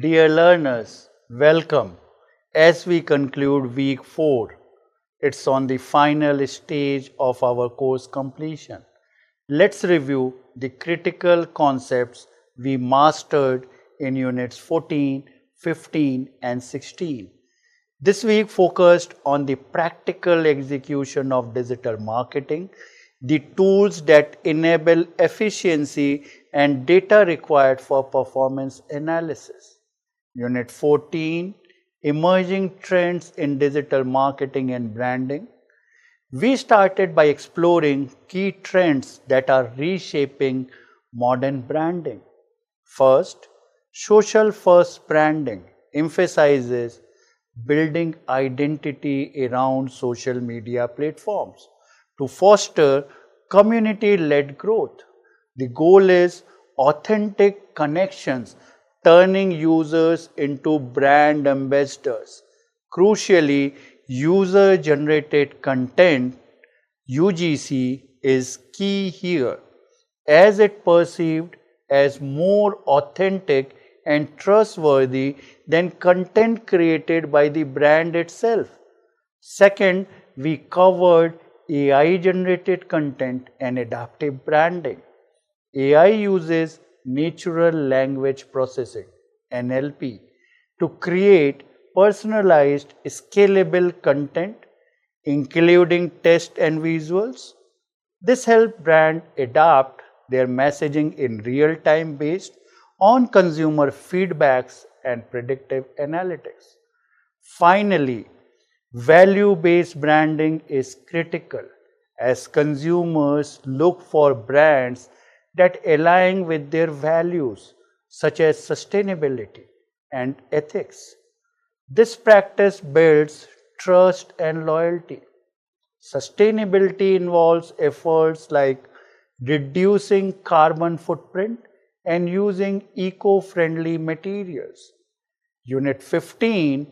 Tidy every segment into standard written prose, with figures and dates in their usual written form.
Dear learners, welcome. As we conclude week 4, it's on the final stage of our course completion. Let's review the critical concepts we mastered in units 14, 15, and 16. This week focused on the practical execution of digital marketing, the tools that enable efficiency and data required for performance analysis. Unit 14, Emerging Trends in Digital Marketing and Branding. We started by exploring key trends that are reshaping modern branding. First, social first branding emphasizes building identity around social media platforms to foster community led growth. The goal is authentic connections, turning users into brand ambassadors. Crucially, user generated content UGC is key here, as it perceived as more authentic and trustworthy than content created by the brand itself. Second, we covered AI generated content and adaptive branding. AI uses natural language processing (NLP) to create personalized, scalable content, including text and visuals. This helps brands adapt their messaging in real time based on consumer feedbacks and predictive analytics. Finally, value based branding is critical as consumers look for brands that align with their values, such as sustainability and ethics. This practice builds trust and loyalty. Sustainability involves efforts like reducing carbon footprint and using eco-friendly materials. Unit 15,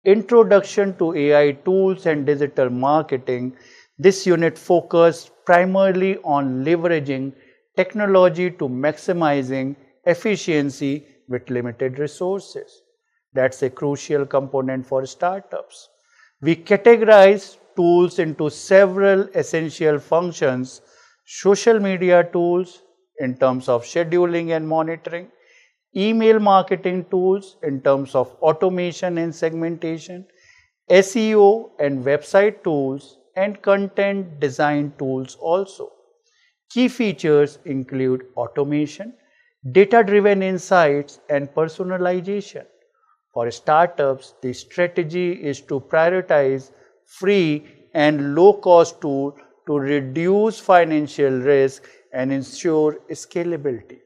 Introduction to AI Tools and Digital Marketing. This unit focused primarily on leveraging technology to maximizing efficiency with limited resources. That's a crucial component for startups. We categorize tools into several essential functions: social media tools in terms of scheduling and monitoring, email marketing tools in terms of automation and segmentation, SEO and website tools, and content design tools also. Key features include automation, data driven insights, and personalization. For startups, the strategy is to prioritize free and low cost tools to reduce financial risk and ensure scalability.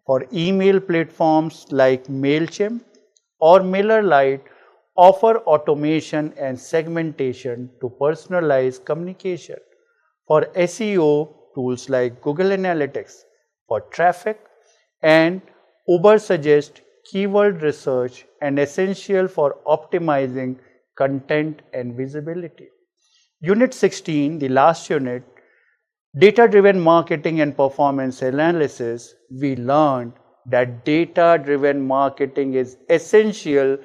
For email platforms like MailChimp or MailerLite, offer automation and segmentation to personalize communication. For SEO, tools like Google Analytics for traffic and Ubersuggest keyword research and essential for optimizing content and visibility. Unit 16, the last unit, Data-driven marketing and performance analysis. We learned that data-driven marketing is essential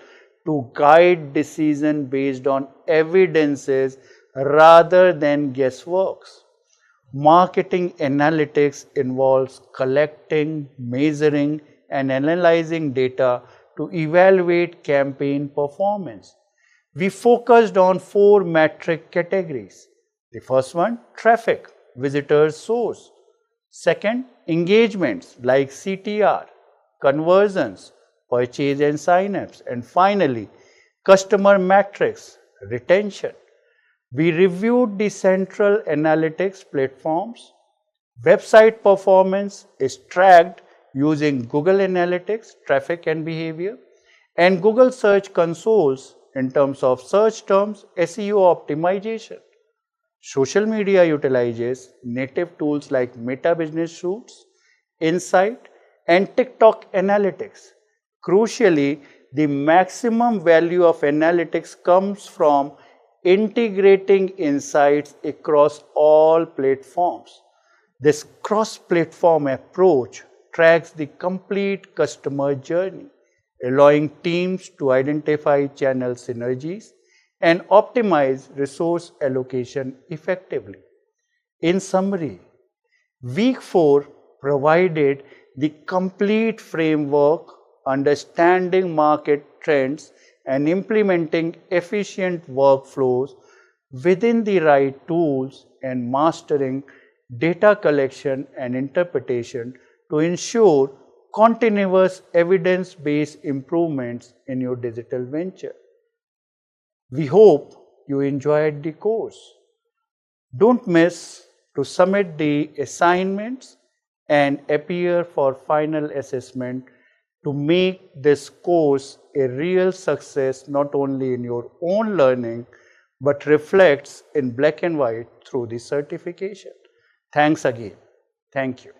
to guide decision based on evidences rather than guessworks. Marketing analytics involves collecting, measuring, and analyzing data to evaluate campaign performance. We focused on 4 metric categories. The first one, traffic, visitors source. Second, engagements like CTR, conversions, purchase and sign-ups. And finally, customer metrics, retention. We reviewed the central analytics platforms. Website performance is tracked using Google Analytics, traffic and behavior, and Google Search Consoles in terms of search terms, SEO optimization. Social media utilizes native tools like Meta Business Suites, Insight, and TikTok Analytics. Crucially, the maximum value of analytics comes from integrating insights across all platforms. This cross-platform approach tracks the complete customer journey, allowing teams to identify channel synergies and optimize resource allocation effectively. In summary, Week 4 provided the complete framework, understanding market trends, and implementing efficient workflows within the right tools and mastering data collection and interpretation to ensure continuous evidence-based improvements in your digital venture. We hope you enjoyed the course. Don't miss to submit the assignments and appear for final assessment to make this course a real success not only in your own learning but reflects in black and white through the certification. Thanks again. Thank you.